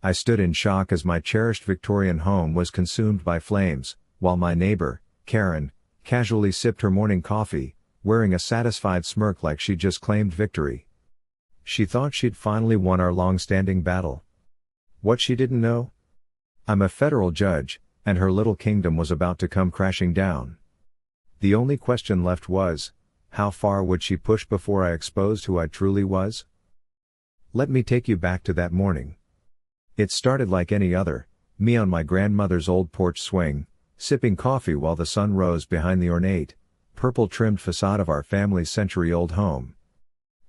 I stood in shock as my cherished Victorian home was consumed by flames, while my neighbor, Karen, casually sipped her morning coffee, wearing a satisfied smirk like she'd just claimed victory. She thought she'd finally won our long-standing battle. What she didn't know? I'm a federal judge, and her little kingdom was about to come crashing down. The only question left was, how far would she push before I exposed who I truly was? Let me take you back to that morning. It started like any other, me on my grandmother's old porch swing, sipping coffee while the sun rose behind the ornate, purple-trimmed facade of our family's century-old home.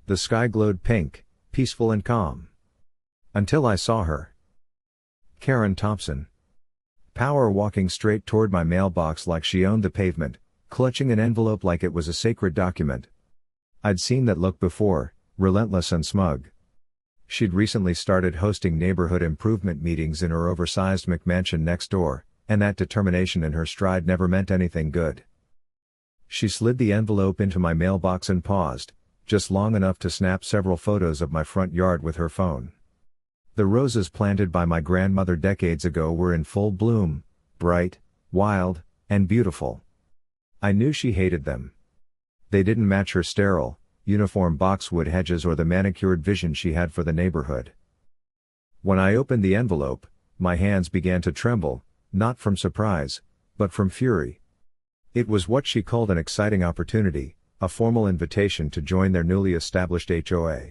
The sky glowed pink, peaceful and calm. Until I saw her. Karen Thompson. Power walking straight toward my mailbox like she owned the pavement, clutching an envelope like it was a sacred document. I'd seen that look before, relentless and smug. She'd recently started hosting neighborhood improvement meetings in her oversized McMansion next door, and that determination in her stride never meant anything good. She slid the envelope into my mailbox and paused, just long enough to snap several photos of my front yard with her phone. The roses planted by my grandmother decades ago were in full bloom, bright, wild, and beautiful. I knew she hated them. They didn't match her sterile, uniform boxwood hedges or the manicured vision she had for the neighborhood. When I opened the envelope, my hands began to tremble, not from surprise, but from fury. It was what she called an exciting opportunity, a formal invitation to join their newly established HOA.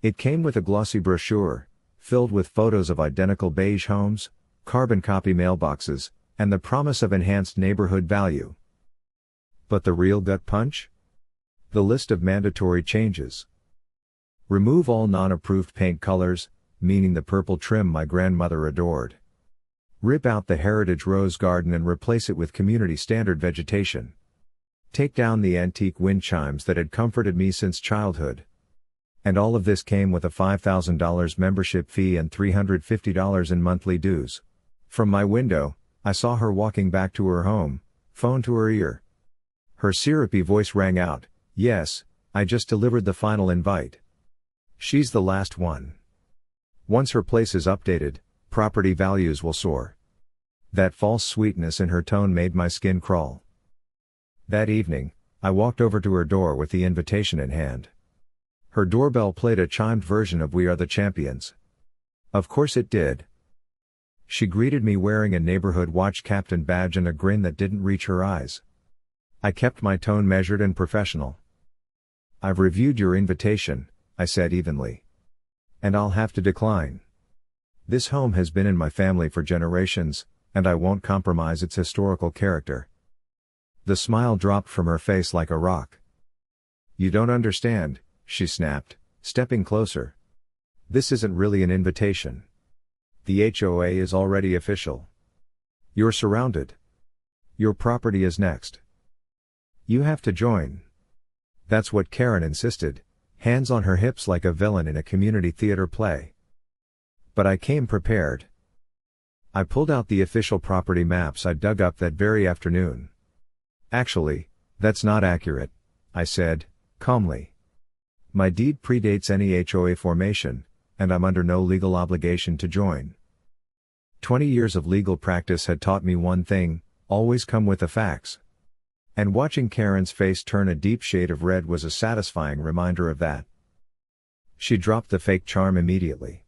It came with a glossy brochure, filled with photos of identical beige homes, carbon copy mailboxes, and the promise of enhanced neighborhood value. But the real gut punch? The list of mandatory changes. Remove all non-approved paint colors, meaning the purple trim my grandmother adored. Rip out the heritage rose garden and replace it with community standard vegetation. Take down the antique wind chimes that had comforted me since childhood. And all of this came with a $5,000 membership fee and $350 in monthly dues. From my window, I saw her walking back to her home, phone to her ear. Her syrupy voice rang out, "Yes, I just delivered the final invite. She's the last one. Once her place is updated, property values will soar." That false sweetness in her tone made my skin crawl. That evening, I walked over to her door with the invitation in hand. Her doorbell played a chimed version of "We Are the Champions." Of course it did. She greeted me wearing a neighborhood watch captain badge and a grin that didn't reach her eyes. I kept my tone measured and professional. "I've reviewed your invitation," I said evenly. "And I'll have to decline. This home has been in my family for generations, and I won't compromise its historical character." The smile dropped from her face like a rock. "You don't understand," she snapped, stepping closer. "This isn't really an invitation. The HOA is already official. You're surrounded. Your property is next. You have to join." That's what Karen insisted, hands on her hips like a villain in a community theater play. But I came prepared. I pulled out the official property maps I dug up that very afternoon. "Actually, that's not accurate," I said, calmly. "My deed predates any HOA formation, and I'm under no legal obligation to join." 20 years of legal practice had taught me one thing: always come with the facts. And watching Karen's face turn a deep shade of red was a satisfying reminder of that. She dropped the fake charm immediately.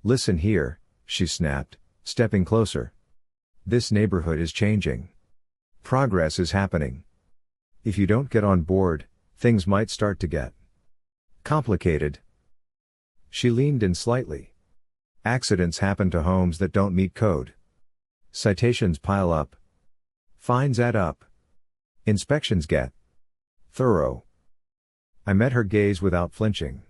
"Listen here," she snapped, stepping closer. "This neighborhood is changing. Progress is happening. If you don't get on board, things might start to get complicated." She leaned in slightly. "Accidents happen to homes that don't meet code. Citations pile up. Fines add up. Inspections get thorough." I met her gaze without flinching.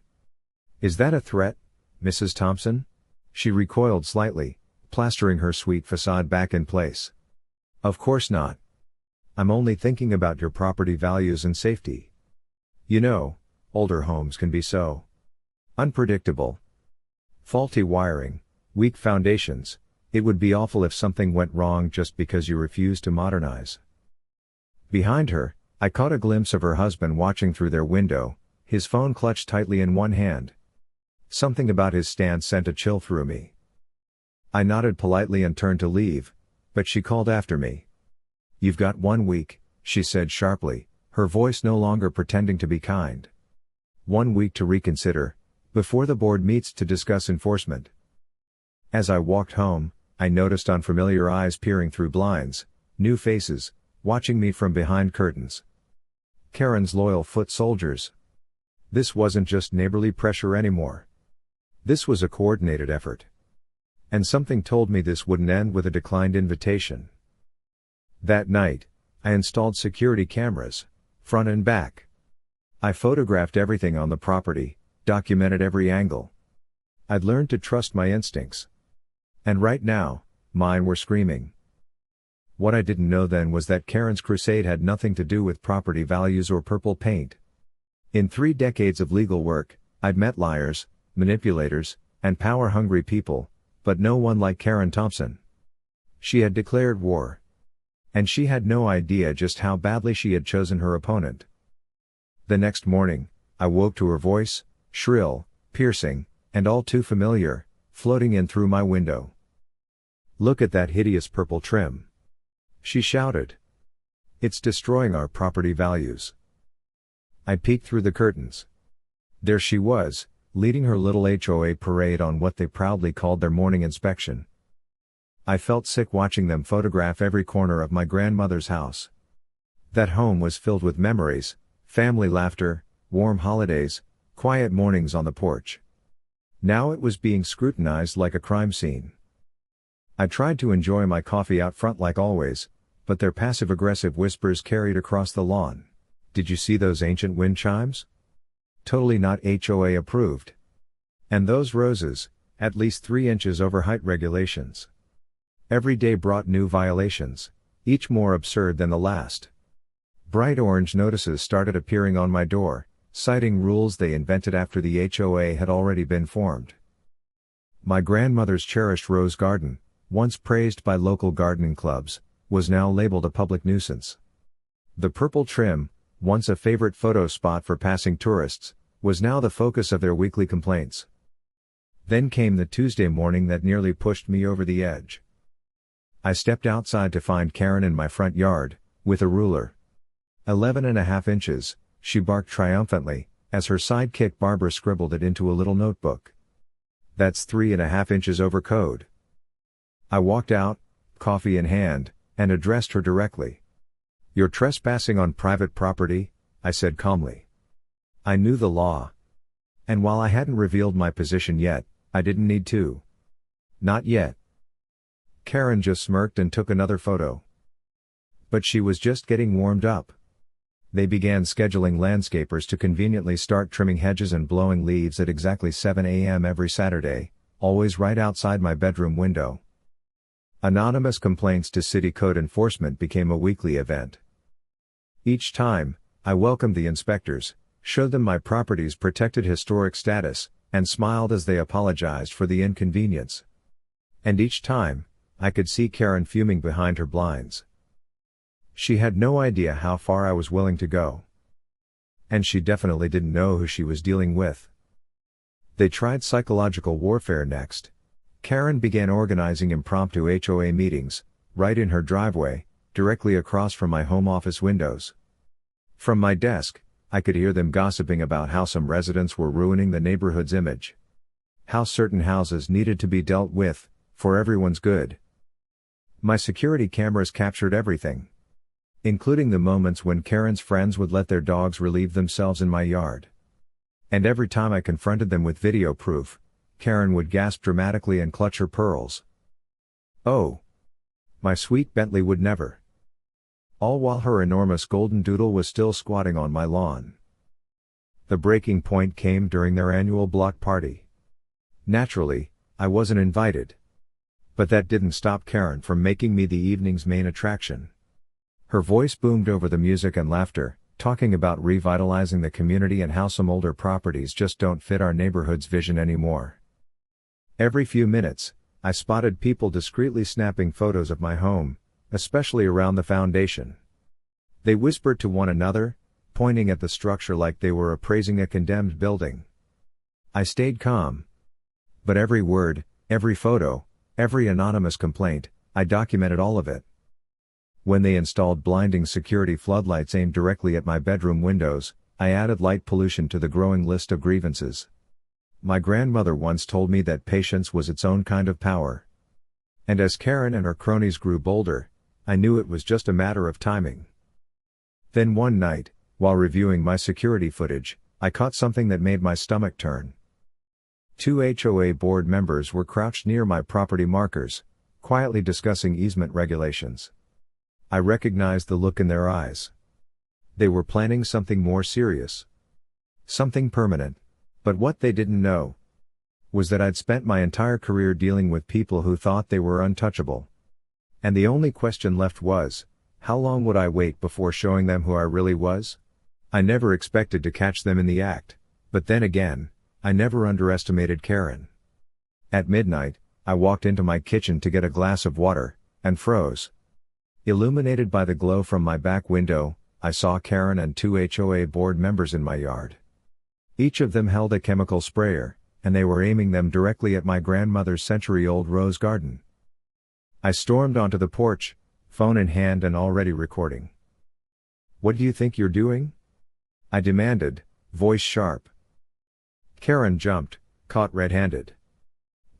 "Is that a threat, Mrs. Thompson?" She recoiled slightly, plastering her sweet facade back in place. "Of course not. I'm only thinking about your property values and safety. You know, older homes can be so unpredictable. Faulty wiring, weak foundations. It would be awful if something went wrong just because you refuse to modernize." Behind her, I caught a glimpse of her husband watching through their window, his phone clutched tightly in one hand. Something about his stance sent a chill through me. I nodded politely and turned to leave, but she called after me. "You've got 1 week," she said sharply, her voice no longer pretending to be kind. "1 week to reconsider, before the board meets to discuss enforcement." As I walked home, I noticed unfamiliar eyes peering through blinds, new faces, watching me from behind curtains. Karen's loyal foot soldiers. This wasn't just neighborly pressure anymore. This was a coordinated effort. And something told me this wouldn't end with a declined invitation. That night, I installed security cameras, front and back. I photographed everything on the property, documented every angle. I'd learned to trust my instincts. And right now, mine were screaming. What I didn't know then was that Karen's crusade had nothing to do with property values or purple paint. In 3 decades of legal work, I'd met liars, manipulators, and power-hungry people, but no one like Karen Thompson. She had declared war. And she had no idea just how badly she had chosen her opponent. The next morning, I woke to her voice, shrill, piercing, and all too familiar, floating in through my window. "Look at that hideous purple trim," she shouted. "It's destroying our property values." I peeked through the curtains. There she was, leading her little HOA parade on what they proudly called their morning inspection. I felt sick watching them photograph every corner of my grandmother's house. That home was filled with memories, family laughter, warm holidays, quiet mornings on the porch. Now it was being scrutinized like a crime scene. I tried to enjoy my coffee out front like always, but their passive-aggressive whispers carried across the lawn. "Did you see those ancient wind chimes? Totally not HOA approved. And those roses, at least 3 inches over height regulations." Every day brought new violations, each more absurd than the last. Bright orange notices started appearing on my door, citing rules they invented after the HOA had already been formed. My grandmother's cherished rose garden, once praised by local gardening clubs, was now labeled a public nuisance. The purple trim, once a favorite photo spot for passing tourists, was now the focus of their weekly complaints. Then came the Tuesday morning that nearly pushed me over the edge. I stepped outside to find Karen in my front yard, with a ruler. 11.5 inches, she barked triumphantly, as her sidekick Barbara scribbled it into a little notebook. "That's 3.5 inches over code." I walked out, coffee in hand, and addressed her directly. "You're trespassing on private property," I said calmly. I knew the law. And while I hadn't revealed my position yet, I didn't need to. Not yet. Karen just smirked and took another photo. But she was just getting warmed up. They began scheduling landscapers to conveniently start trimming hedges and blowing leaves at exactly 7 a.m. every Saturday, always right outside my bedroom window. Anonymous complaints to city code enforcement became a weekly event. Each time, I welcomed the inspectors, showed them my property's protected historic status, and smiled as they apologized for the inconvenience. And each time, I could see Karen fuming behind her blinds. She had no idea how far I was willing to go. And she definitely didn't know who she was dealing with. They tried psychological warfare next. Karen began organizing impromptu HOA meetings, right in her driveway, directly across from my home office windows. From my desk, I could hear them gossiping about how some residents were ruining the neighborhood's image. How certain houses needed to be dealt with, for everyone's good. My security cameras captured everything. Including the moments when Karen's friends would let their dogs relieve themselves in my yard. And every time I confronted them with video proof, Karen would gasp dramatically and clutch her pearls. "Oh! My sweet Bentley would never." All while her enormous golden doodle was still squatting on my lawn. The breaking point came during their annual block party. Naturally, I wasn't invited. But that didn't stop Karen from making me the evening's main attraction. Her voice boomed over the music and laughter, talking about revitalizing the community and how some older properties just don't fit our neighborhood's vision anymore. Every few minutes, I spotted people discreetly snapping photos of my home, especially around the foundation. They whispered to one another, pointing at the structure like they were appraising a condemned building. I stayed calm. But every word, every photo, Every anonymous complaint, I documented all of it. When they installed blinding security floodlights aimed directly at my bedroom windows, I added light pollution to the growing list of grievances. My grandmother once told me that patience was its own kind of power. And as Karen and her cronies grew bolder, I knew it was just a matter of timing. Then one night, while reviewing my security footage, I caught something that made my stomach turn. 2 HOA board members were crouched near my property markers, quietly discussing easement regulations. I recognized the look in their eyes. They were planning something more serious. Something permanent. But what they didn't know was that I'd spent my entire career dealing with people who thought they were untouchable. And the only question left was, how long would I wait before showing them who I really was? I never expected to catch them in the act, but then again, I never underestimated Karen. At midnight, I walked into my kitchen to get a glass of water, and froze. Illuminated by the glow from my back window, I saw Karen and 2 HOA board members in my yard. Each of them held a chemical sprayer, and they were aiming them directly at my grandmother's century-old rose garden. I stormed onto the porch, phone in hand and already recording. "What do you think you're doing?" I demanded, voice sharp. Karen jumped, caught red-handed.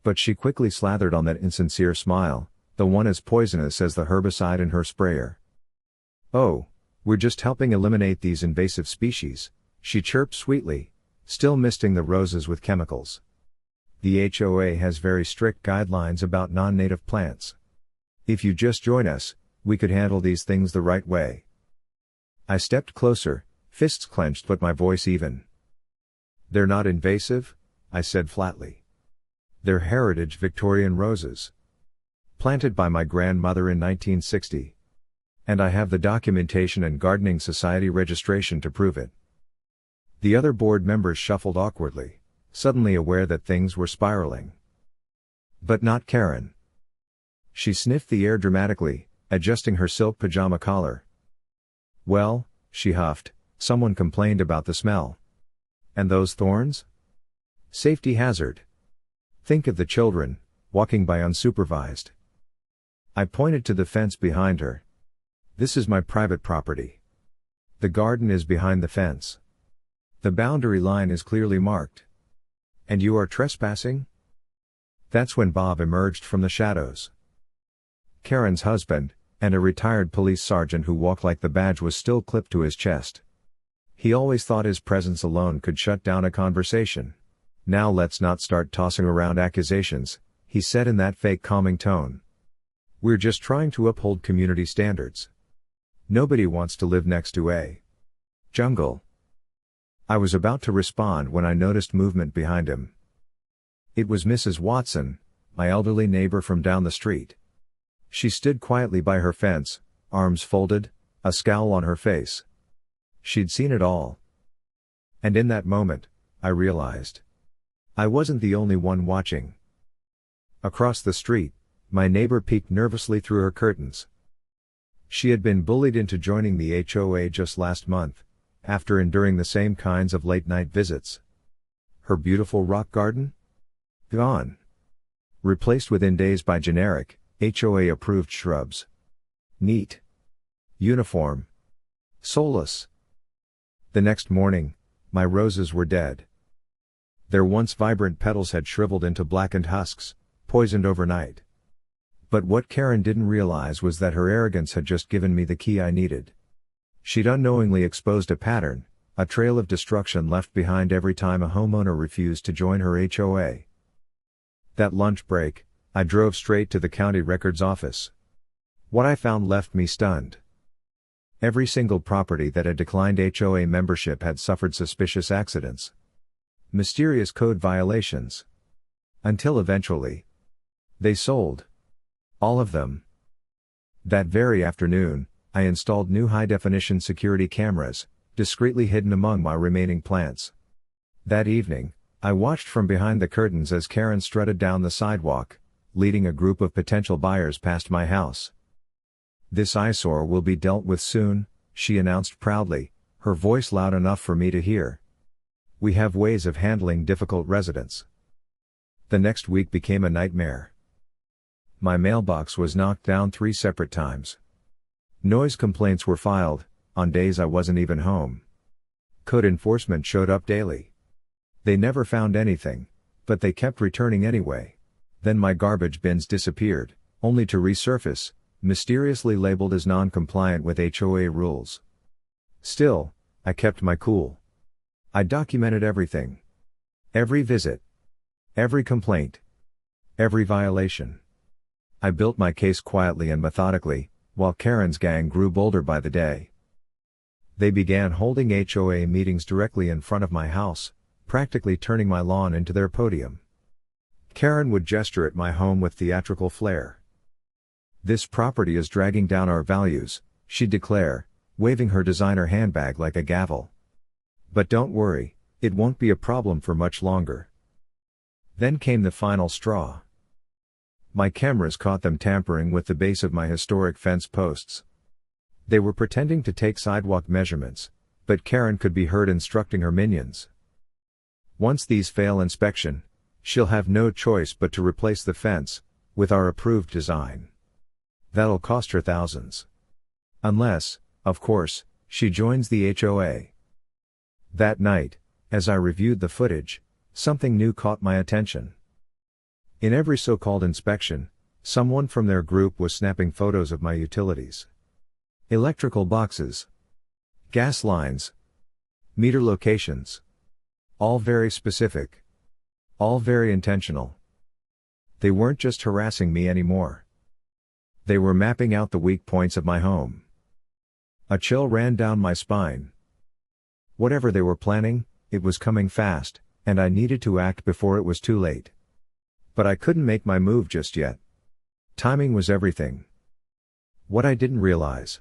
But she quickly slathered on that insincere smile, the one as poisonous as the herbicide in her sprayer. "Oh, we're just helping eliminate these invasive species," she chirped sweetly, still misting the roses with chemicals. "The HOA has very strict guidelines about non-native plants. If you just join us, we could handle these things the right way." I stepped closer, fists clenched but my voice even. "They're not invasive," I said flatly. "They're heritage Victorian roses. Planted by my grandmother in 1960. And I have the documentation and Gardening Society registration to prove it." The other board members shuffled awkwardly, suddenly aware that things were spiraling. But not Karen. She sniffed the air dramatically, adjusting her silk pajama collar. "Well," she huffed, "someone complained about the smell. And those thorns? Safety hazard. Think of the children, walking by unsupervised." I pointed to the fence behind her. "This is my private property. The garden is behind the fence. The boundary line is clearly marked. And you are trespassing?" That's when Bob emerged from the shadows. Karen's husband, and a retired police sergeant who walked like the badge was still clipped to his chest. He always thought his presence alone could shut down a conversation. "Now let's not start tossing around accusations," he said in that fake calming tone. "We're just trying to uphold community standards. Nobody wants to live next to a jungle." I was about to respond when I noticed movement behind him. It was Mrs. Watson, my elderly neighbor from down the street. She stood quietly by her fence, arms folded, a scowl on her face. She'd seen it all. And in that moment, I realized I wasn't the only one watching. Across the street, my neighbor peeked nervously through her curtains. She had been bullied into joining the HOA just last month, after enduring the same kinds of late-night visits. Her beautiful rock garden? Gone. Replaced within days by generic, HOA-approved shrubs. Neat. Uniform. Soulless. The next morning, my roses were dead. Their once vibrant petals had shriveled into blackened husks, poisoned overnight. But what Karen didn't realize was that her arrogance had just given me the key I needed. She'd unknowingly exposed a pattern, a trail of destruction left behind every time a homeowner refused to join her HOA. That lunch break, I drove straight to the county records office. What I found left me stunned. Every single property that had declined HOA membership had suffered suspicious accidents. Mysterious code violations. Until eventually, they sold. All of them. That very afternoon, I installed new high-definition security cameras, discreetly hidden among my remaining plants. That evening, I watched from behind the curtains as Karen strutted down the sidewalk, leading a group of potential buyers past my house. "This eyesore will be dealt with soon," she announced proudly, her voice loud enough for me to hear. "We have ways of handling difficult residents." The next week became a nightmare. My mailbox was knocked down 3 separate times. Noise complaints were filed, on days I wasn't even home. Code enforcement showed up daily. They never found anything, but they kept returning anyway. Then my garbage bins disappeared, only to resurface, mysteriously labeled as non-compliant with HOA rules. Still, I kept my cool. I documented everything. Every visit. Every complaint. Every violation. I built my case quietly and methodically, while Karen's gang grew bolder by the day. They began holding HOA meetings directly in front of my house, practically turning my lawn into their podium. Karen would gesture at my home with theatrical flair. "This property is dragging down our values," she'd declare, waving her designer handbag like a gavel. "But don't worry, it won't be a problem for much longer." Then came the final straw. My cameras caught them tampering with the base of my historic fence posts. They were pretending to take sidewalk measurements, but Karen could be heard instructing her minions. "Once these fail inspection, she'll have no choice but to replace the fence with our approved design. That'll cost her thousands. Unless, of course, she joins the HOA." That night, as I reviewed the footage, something new caught my attention. In every so-called inspection, someone from their group was snapping photos of my utilities. Electrical boxes, gas lines, meter locations. All very specific. All very intentional. They weren't just harassing me anymore. They were mapping out the weak points of my home. A chill ran down my spine. Whatever they were planning, it was coming fast, and I needed to act before it was too late. But I couldn't make my move just yet. Timing was everything. What I didn't realize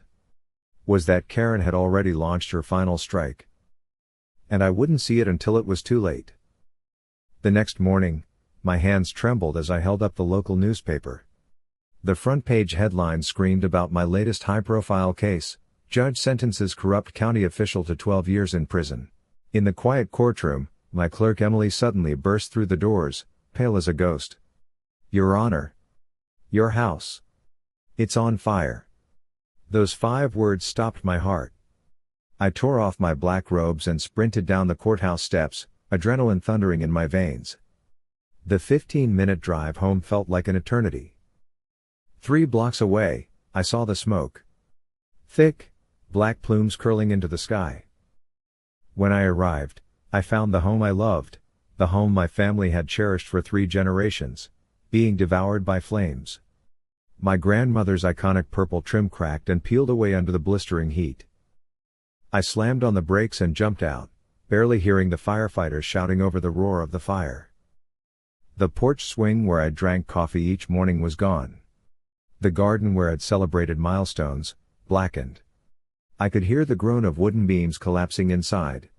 was that Karen had already launched her final strike. And I wouldn't see it until it was too late. The next morning, my hands trembled as I held up the local newspaper. The front page headline screamed about my latest high-profile case: "Judge sentences corrupt county official to 12 years in prison." In the quiet courtroom, my clerk Emily suddenly burst through the doors, pale as a ghost. "Your Honor. Your house. It's on fire." Those 5 words stopped my heart. I tore off my black robes and sprinted down the courthouse steps, adrenaline thundering in my veins. The 15-minute drive home felt like an eternity. 3 blocks away, I saw the smoke. Thick, black plumes curling into the sky. When I arrived, I found the home I loved, the home my family had cherished for 3 generations, being devoured by flames. My grandmother's iconic purple trim cracked and peeled away under the blistering heat. I slammed on the brakes and jumped out, barely hearing the firefighters shouting over the roar of the fire. The porch swing where I drank coffee each morning was gone. The garden where I'd celebrated milestones, blackened. I could hear the groan of wooden beams collapsing inside.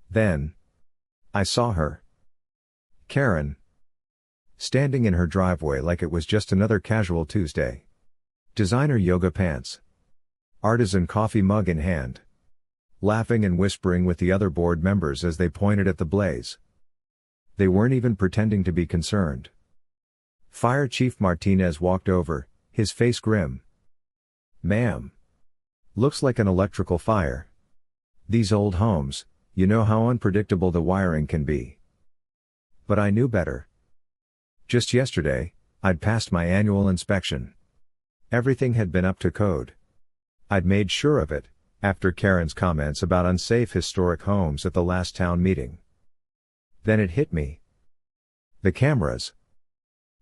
Then I saw her. Karen. Standing in her driveway like it was just another casual Tuesday. Designer yoga pants. Artisan coffee mug in hand. Laughing and whispering with the other board members as they pointed at the blaze. They weren't even pretending to be concerned. Fire Chief Martinez walked over, his face grim. "Ma'am. Looks like an electrical fire. These old homes, you know how unpredictable the wiring can be." But I knew better. Just yesterday, I'd passed my annual inspection. Everything had been up to code. I'd made sure of it, after Karen's comments about unsafe historic homes at the last town meeting. Then it hit me. The cameras.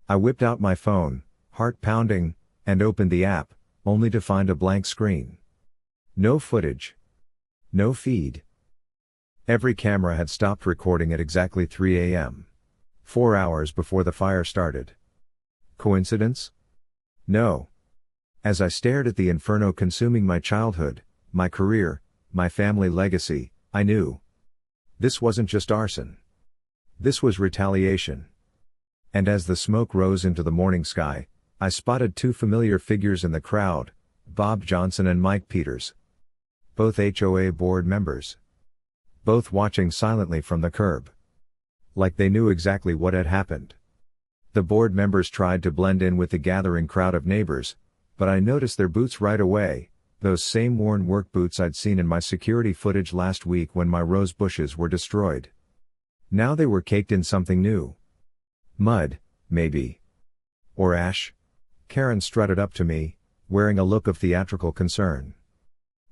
I whipped out my phone, heart pounding, and opened the app, only to find a blank screen. No footage. No feed. Every camera had stopped recording at exactly 3 a.m. 4 hours before the fire started. Coincidence? No. As I stared at the inferno consuming my childhood, my career, my family legacy, I knew. This wasn't just arson. This was retaliation. And as the smoke rose into the morning sky, I spotted 2 familiar figures in the crowd, Bob Johnson and Mike Peters. Both HOA board members. Both watching silently from the curb. Like they knew exactly what had happened. The board members tried to blend in with the gathering crowd of neighbors, but I noticed their boots right away, those same worn work boots I'd seen in my security footage last week when my rose bushes were destroyed. Now they were caked in something new. Mud, maybe. Or ash. Karen strutted up to me, wearing a look of theatrical concern.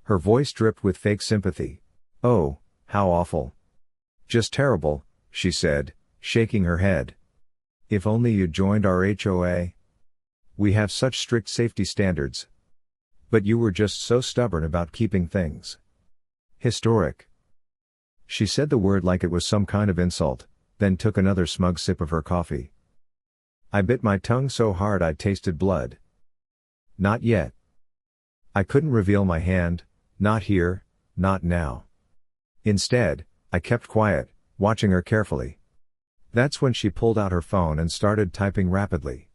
Her voice dripped with fake sympathy. "Oh, how awful. Just terrible," she said, shaking her head. "If only you'd joined our HOA. We have such strict safety standards. But you were just so stubborn about keeping things historic." She said the word like it was some kind of insult, then took another smug sip of her coffee. I bit my tongue so hard I tasted blood. "Not yet." I couldn't reveal my hand, not here, not now. Instead, I kept quiet, watching her carefully. That's when she pulled out her phone and started typing rapidly.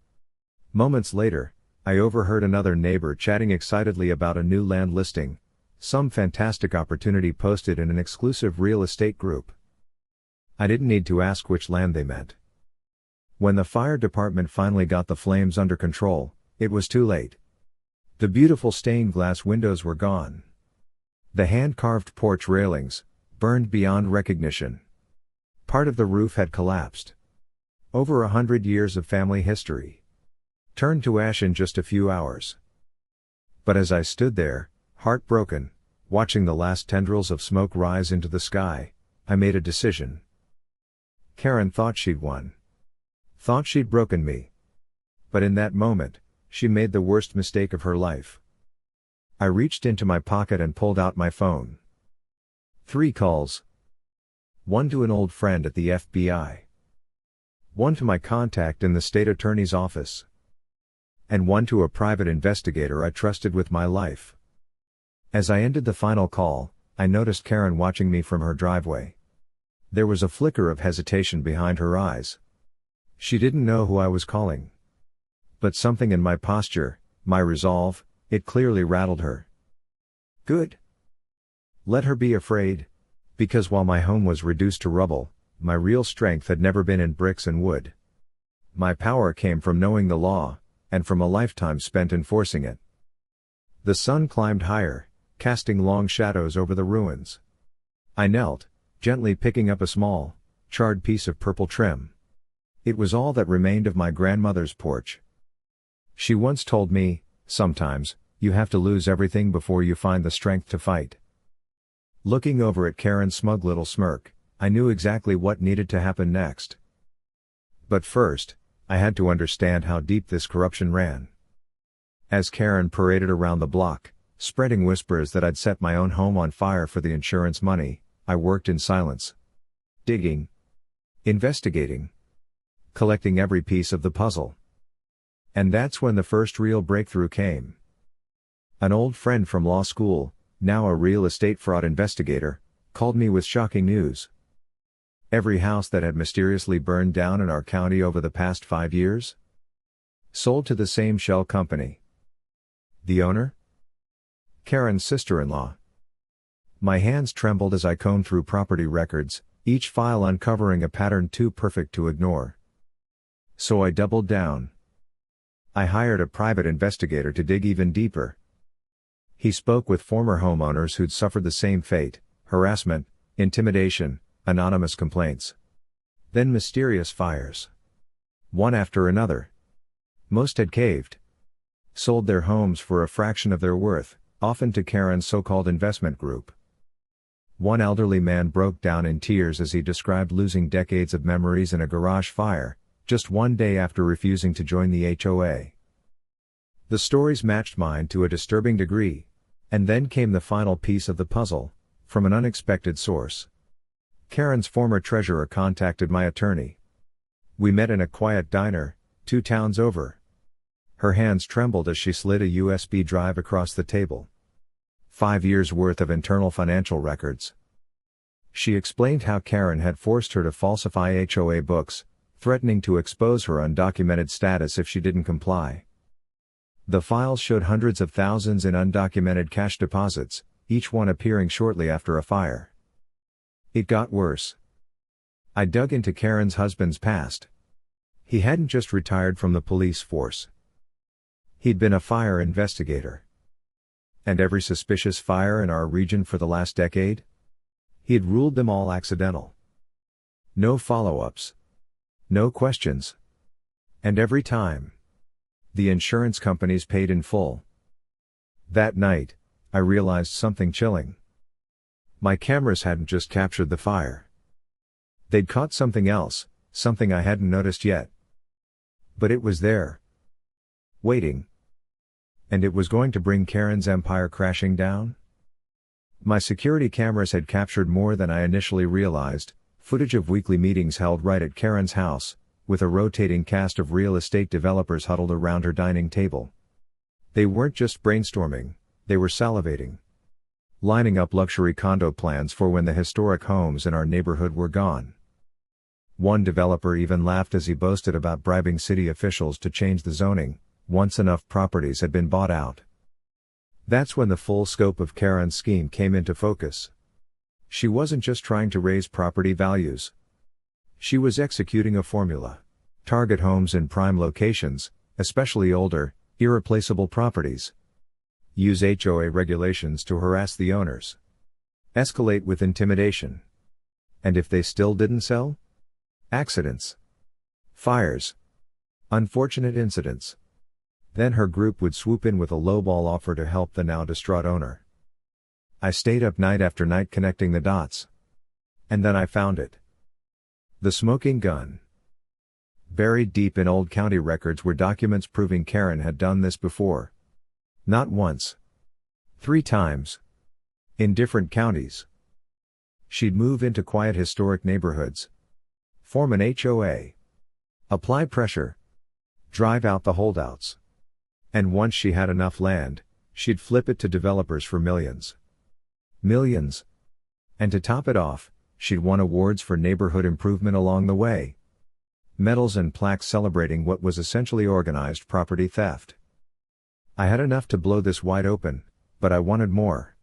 Moments later, I overheard another neighbor chatting excitedly about a new land listing, some fantastic opportunity posted in an exclusive real estate group. I didn't need to ask which land they meant. When the fire department finally got the flames under control, it was too late. The beautiful stained glass windows were gone. The hand-carved porch railings, burned beyond recognition. Part of the roof had collapsed. Over 100 years of family history turned to ash in just a few hours. But as I stood there, heartbroken, watching the last tendrils of smoke rise into the sky, I made a decision. Karen thought she'd won. Thought she'd broken me. But in that moment, she made the worst mistake of her life. I reached into my pocket and pulled out my phone. 3 calls. One to an old friend at the FBI. One to my contact in the state attorney's office. And one to a private investigator I trusted with my life. As I ended the final call, I noticed Karen watching me from her driveway. There was a flicker of hesitation behind her eyes. She didn't know who I was calling. But something in my posture, my resolve, it clearly rattled her. Good. Let her be afraid. Because while my home was reduced to rubble, my real strength had never been in bricks and wood. My power came from knowing the law, and from a lifetime spent enforcing it. The sun climbed higher, casting long shadows over the ruins. I knelt, gently picking up a small, charred piece of purple trim. It was all that remained of my grandmother's porch. She once told me, sometimes, you have to lose everything before you find the strength to fight. Looking over at Karen's smug little smirk, I knew exactly what needed to happen next. But first, I had to understand how deep this corruption ran. As Karen paraded around the block, spreading whispers that I'd set my own home on fire for the insurance money, I worked in silence. Digging. Investigating. Collecting every piece of the puzzle. And that's when the first real breakthrough came. An old friend from law school, now a real estate fraud investigator, called me with shocking news. Every house that had mysteriously burned down in our county over the past 5 years? Sold to the same shell company. The owner? Karen's sister-in-law. My hands trembled as I combed through property records, each file uncovering a pattern too perfect to ignore. So I doubled down. I hired a private investigator to dig even deeper. He spoke with former homeowners who'd suffered the same fate: harassment, intimidation, anonymous complaints. Then mysterious fires. One after another. Most had caved. Sold their homes for a fraction of their worth, often to Karen's so-called investment group. One elderly man broke down in tears as he described losing decades of memories in a garage fire, just one day after refusing to join the HOA. The stories matched mine to a disturbing degree. And then came the final piece of the puzzle, from an unexpected source. Karen's former treasurer contacted my attorney. We met in a quiet diner, 2 towns over. Her hands trembled as she slid a USB drive across the table. 5 years' worth of internal financial records. She explained how Karen had forced her to falsify HOA books, threatening to expose her undocumented status if she didn't comply. The files showed hundreds of thousands in undocumented cash deposits, each one appearing shortly after a fire. It got worse. I dug into Karen's husband's past. He hadn't just retired from the police force. He'd been a fire investigator. And every suspicious fire in our region for the last decade? He'd ruled them all accidental. No follow-ups. No questions. And every time, the insurance companies paid in full. That night, I realized something chilling. My cameras hadn't just captured the fire. They'd caught something else, something I hadn't noticed yet. But it was there. Waiting. And it was going to bring Karen's empire crashing down? My security cameras had captured more than I initially realized, footage of weekly meetings held right at Karen's house, with a rotating cast of real estate developers huddled around her dining table. They weren't just brainstorming, they were salivating. Lining up luxury condo plans for when the historic homes in our neighborhood were gone. One developer even laughed as he boasted about bribing city officials to change the zoning, once enough properties had been bought out. That's when the full scope of Karen's scheme came into focus. She wasn't just trying to raise property values. She was executing a formula. Target homes in prime locations, especially older, irreplaceable properties. Use HOA regulations to harass the owners. Escalate with intimidation. And if they still didn't sell? Accidents. Fires. Unfortunate incidents. Then her group would swoop in with a lowball offer to help the now distraught owner. I stayed up night after night connecting the dots. And then I found it. The smoking gun. Buried deep in old county records were documents proving Karen had done this before. Not once. 3 times. In different counties. She'd move into quiet historic neighborhoods. Form an HOA. Apply pressure. Drive out the holdouts. And once she had enough land, she'd flip it to developers for millions. Millions. And to top it off, she'd won awards for neighborhood improvement along the way. Medals and plaques celebrating what was essentially organized property theft. I had enough to blow this wide open, but I wanted more.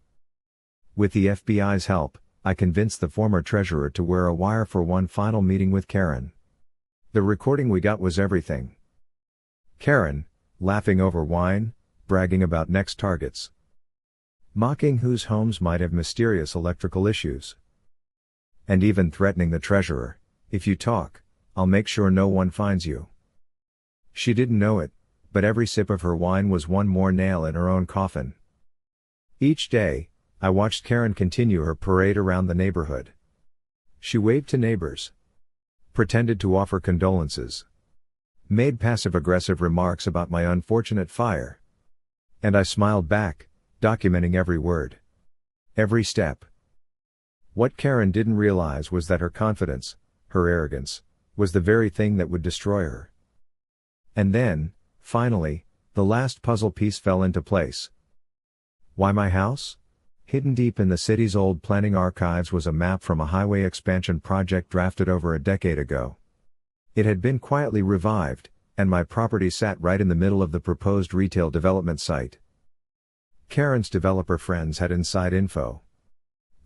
With the FBI's help, I convinced the former treasurer to wear a wire for one final meeting with Karen. The recording we got was everything. Karen, laughing over wine, bragging about next targets. Mocking whose homes might have mysterious electrical issues. And even threatening the treasurer, if you talk, I'll make sure no one finds you. She didn't know it, but every sip of her wine was one more nail in her own coffin. Each day, I watched Karen continue her parade around the neighborhood. She waved to neighbors. Pretended to offer condolences. Made passive-aggressive remarks about my unfortunate fire. And I smiled back, documenting every word. Every step. What Karen didn't realize was that her confidence, her arrogance, was the very thing that would destroy her. And then, finally, the last puzzle piece fell into place. Why my house? Hidden deep in the city's old planning archives was a map from a highway expansion project drafted over a decade ago. It had been quietly revived, and my property sat right in the middle of the proposed retail development site. Karen's developer friends had inside info.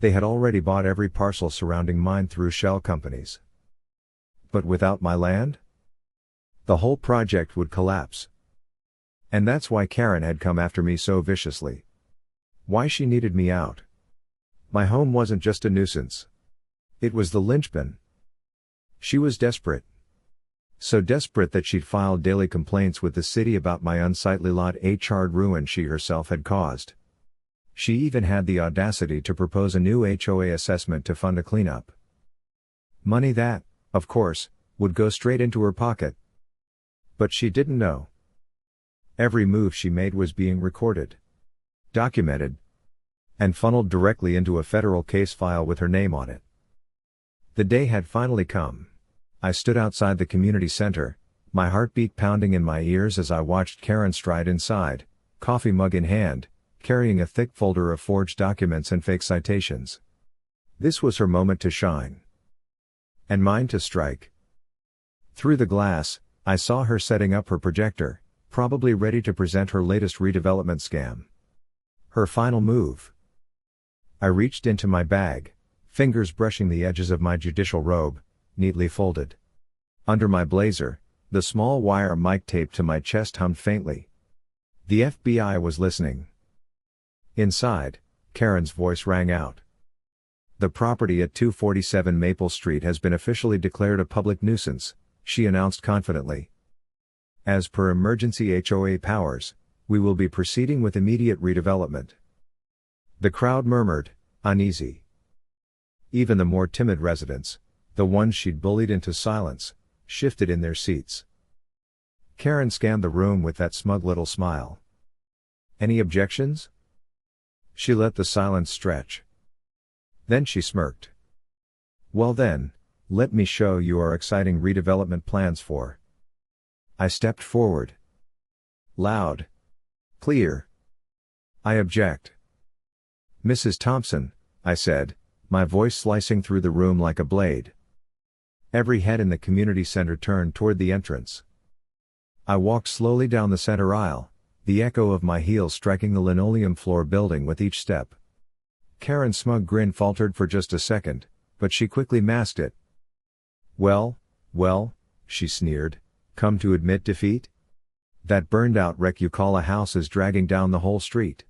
They had already bought every parcel surrounding mine through shell companies. But without my land? The whole project would collapse. And that's why Karen had come after me so viciously. Why she needed me out. My home wasn't just a nuisance. It was the linchpin. She was desperate. So desperate that she'd filed daily complaints with the city about my unsightly lot charred ruin she herself had caused. She even had the audacity to propose a new HOA assessment to fund a cleanup. Money that, of course, would go straight into her pocket. But she didn't know. Every move she made was being recorded, documented, and funneled directly into a federal case file with her name on it. The day had finally come. I stood outside the community center, my heartbeat pounding in my ears as I watched Karen stride inside, coffee mug in hand, carrying a thick folder of forged documents and fake citations. This was her moment to shine. And mine to strike. Through the glass, I saw her setting up her projector, probably ready to present her latest redevelopment scam. Her final move. I reached into my bag, fingers brushing the edges of my judicial robe, neatly folded. Under my blazer, The small wire mic taped to my chest hummed faintly. The FBI was listening. Inside, Karen's voice rang out. The property at 247 Maple Street has been officially declared a public nuisance, she announced confidently. As per emergency HOA powers, we will be proceeding with immediate redevelopment. The crowd murmured, uneasy. Even the more timid residents, the ones she'd bullied into silence, shifted in their seats. Karen scanned the room with that smug little smile. Any objections? She let the silence stretch. Then she smirked. Well then, let me show you our exciting redevelopment plans for. I stepped forward. Loud. Clear. I object. Mrs. Thompson, I said, my voice slicing through the room like a blade. Every head in the community center turned toward the entrance. I walked slowly down the center aisle, the echo of my heels striking the linoleum floor building with each step. Karen's smug grin faltered for just a second, but she quickly masked it. Well, she sneered, come to admit defeat? That burned-out wreck you call a house is dragging down the whole street.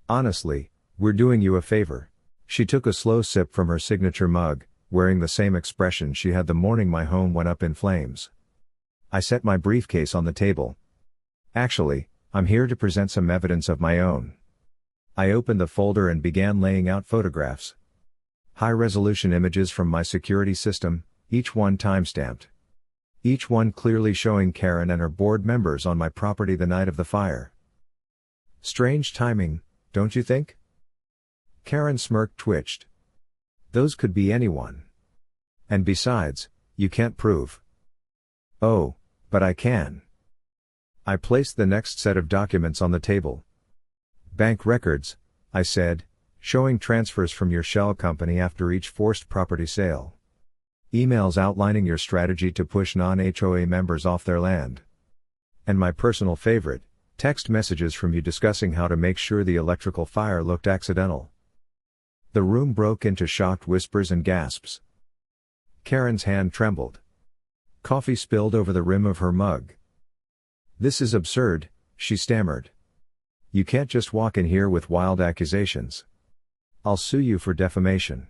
Honestly, we're doing you a favor. She took a slow sip from her signature mug, wearing the same expression she had the morning my home went up in flames. I set my briefcase on the table. Actually, I'm here to present some evidence of my own. I opened the folder and began laying out photographs. High-resolution images from my security system, each one time-stamped. Each one clearly showing Karen and her board members on my property the night of the fire. Strange timing, don't you think? Karen's smirk twitched. Those could be anyone. And besides, you can't prove. Oh, but I can. I placed the next set of documents on the table. Bank records, I said, showing transfers from your shell company after each forced property sale. Emails outlining your strategy to push non-HOA members off their land. And my personal favorite, text messages from you discussing how to make sure the electrical fire looked accidental. The room broke into shocked whispers and gasps. Karen's hand trembled. Coffee spilled over the rim of her mug. This is absurd, she stammered. You can't just walk in here with wild accusations. I'll sue you for defamation.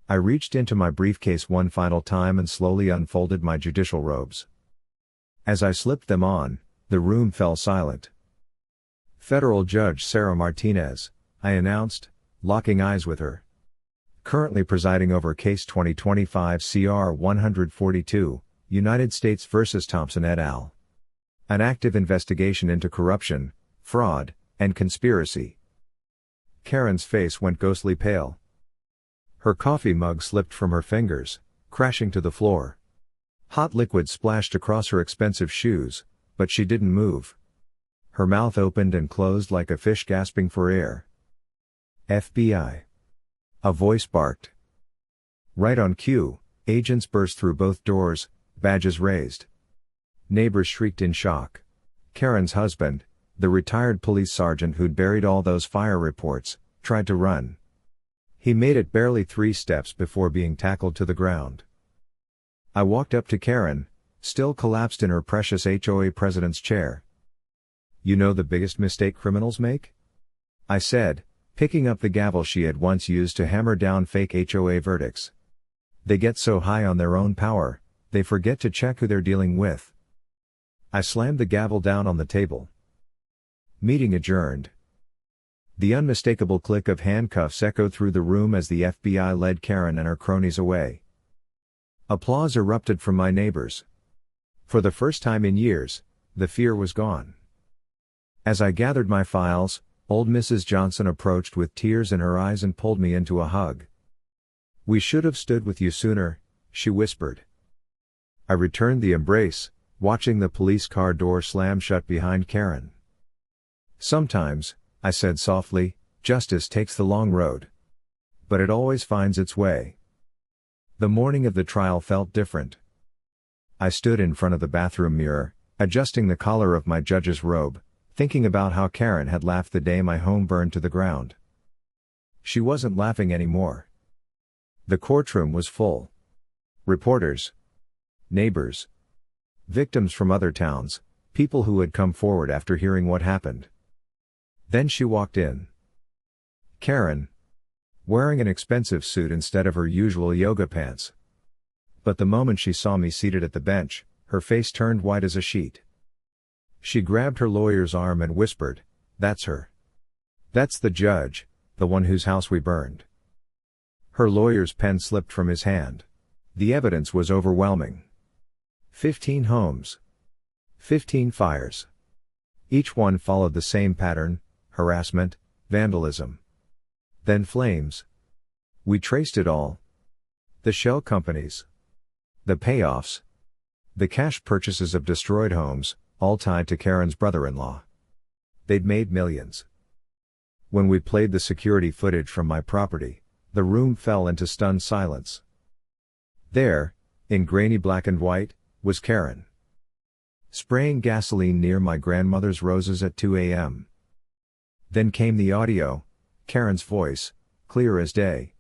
I reached into my briefcase one final time and slowly unfolded my judicial robes. As I slipped them on, the room fell silent. Federal Judge Sarah Martinez, I announced, locking eyes with her. Currently presiding over Case 2025 CR 142, United States v. Thompson et al. An active investigation into corruption, fraud, and conspiracy. Karen's face went ghostly pale. Her coffee mug slipped from her fingers, crashing to the floor. Hot liquid splashed across her expensive shoes, but she didn't move. Her mouth opened and closed like a fish gasping for air. FBI. A voice barked. Right on cue, agents burst through both doors, badges raised. Neighbors shrieked in shock. Karen's husband, the retired police sergeant who'd buried all those fire reports, tried to run. He made it barely 3 steps before being tackled to the ground. I walked up to Karen, still collapsed in her precious HOA president's chair. You know the biggest mistake criminals make? I said, picking up the gavel she had once used to hammer down fake HOA verdicts. They get so high on their own power, they forget to check who they're dealing with. I slammed the gavel down on the table. Meeting adjourned. The unmistakable click of handcuffs echoed through the room as the FBI led Karen and her cronies away. Applause erupted from my neighbors. For the first time in years, the fear was gone. As I gathered my files, old Mrs. Johnson approached with tears in her eyes and pulled me into a hug. We should have stood with you sooner, she whispered. I returned the embrace, watching the police car door slam shut behind Karen. Sometimes, I said softly, justice takes the long road. But it always finds its way. The morning of the trial felt different. I stood in front of the bathroom mirror, adjusting the collar of my judge's robe, thinking about how Karen had laughed the day my home burned to the ground. She wasn't laughing anymore. The courtroom was full. Reporters. Neighbors. Victims from other towns, people who had come forward after hearing what happened. Then she walked in. Karen. Wearing an expensive suit instead of her usual yoga pants. But the moment she saw me seated at the bench, her face turned white as a sheet. She grabbed her lawyer's arm and whispered, "That's her. That's the judge, the one whose house we burned." Her lawyer's pen slipped from his hand. The evidence was overwhelming. 15 homes. 15 fires. Each one followed the same pattern: harassment, vandalism. Then flames. We traced it all. The shell companies. The payoffs. The cash purchases of destroyed homes, all tied to Karen's brother-in-law. They'd made millions. When we played the security footage from my property, the room fell into stunned silence. There, in grainy black and white, was Karen. Spraying gasoline near my grandmother's roses at 2 a.m. Then came the audio, Karen's voice, clear as day.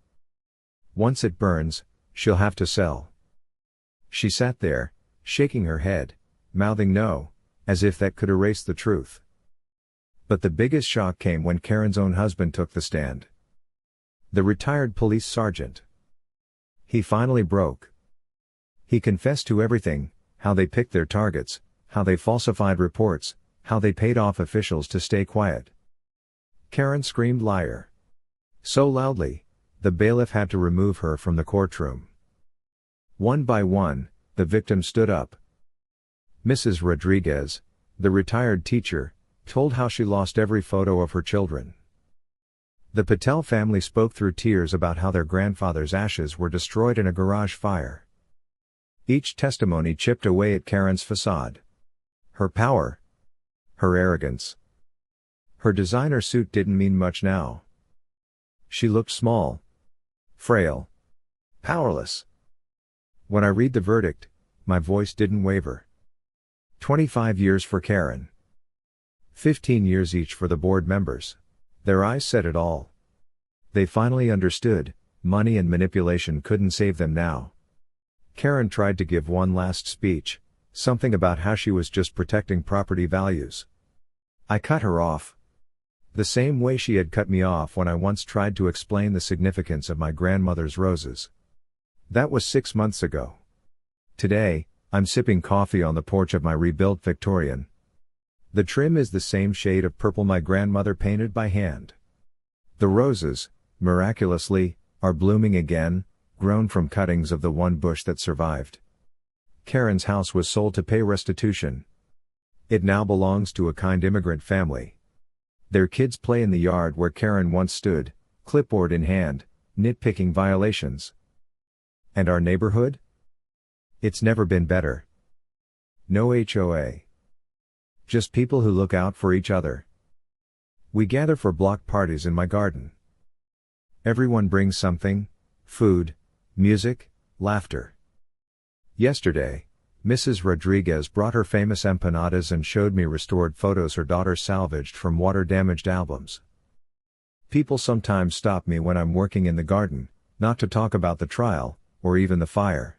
"Once it burns, she'll have to sell." She sat there, shaking her head, mouthing no, as if that could erase the truth. But the biggest shock came when Karen's own husband took the stand. The retired police sergeant. He finally broke. He confessed to everything: how they picked their targets, how they falsified reports, how they paid off officials to stay quiet. Karen screamed liar. So loudly, the bailiff had to remove her from the courtroom. One by one, the victims stood up. Mrs. Rodriguez, the retired teacher, told how she lost every photo of her children. The Patel family spoke through tears about how their grandfather's ashes were destroyed in a garage fire. Each testimony chipped away at Karen's facade. Her power. Her arrogance. Her designer suit didn't mean much now. She looked small. Frail. Powerless. When I read the verdict, my voice didn't waver. 25 years for Karen. 15 years each for the board members. Their eyes said it all. They finally understood, money and manipulation couldn't save them now. Karen tried to give one last speech, something about how she was just protecting property values. I cut her off. The same way she had cut me off when I once tried to explain the significance of my grandmother's roses. That was 6 months ago. Today, I'm sipping coffee on the porch of my rebuilt Victorian. The trim is the same shade of purple my grandmother painted by hand. The roses, miraculously, are blooming again, grown from cuttings of the one bush that survived. Karen's house was sold to pay restitution. It now belongs to a kind immigrant family. Their kids play in the yard where Karen once stood, clipboard in hand, nitpicking violations. And our neighborhood? It's never been better. No HOA. Just people who look out for each other. We gather for block parties in my garden. Everyone brings something: food, music, laughter. Yesterday, Mrs. Rodriguez brought her famous empanadas and showed me restored photos her daughter salvaged from water-damaged albums. People sometimes stop me when I'm working in the garden, not to talk about the trial, or even the fire,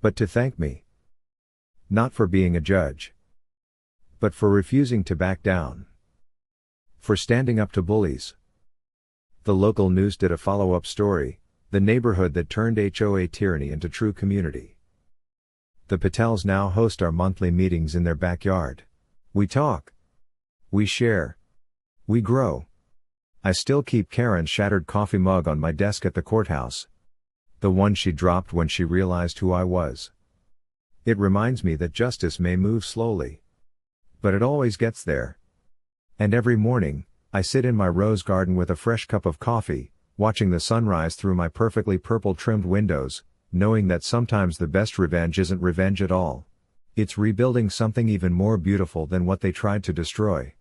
but to thank me. Not for being a judge, but for refusing to back down. For standing up to bullies. The local news did a follow-up story: the neighborhood that turned HOA tyranny into true community. The Patels now host our monthly meetings in their backyard. We talk. We share. We grow. I still keep Karen's shattered coffee mug on my desk at the courthouse. The one she dropped when she realized who I was. It reminds me that justice may move slowly, but it always gets there. And every morning, I sit in my rose garden with a fresh cup of coffee, watching the sunrise through my perfectly purple-trimmed windows, knowing that sometimes the best revenge isn't revenge at all. It's rebuilding something even more beautiful than what they tried to destroy.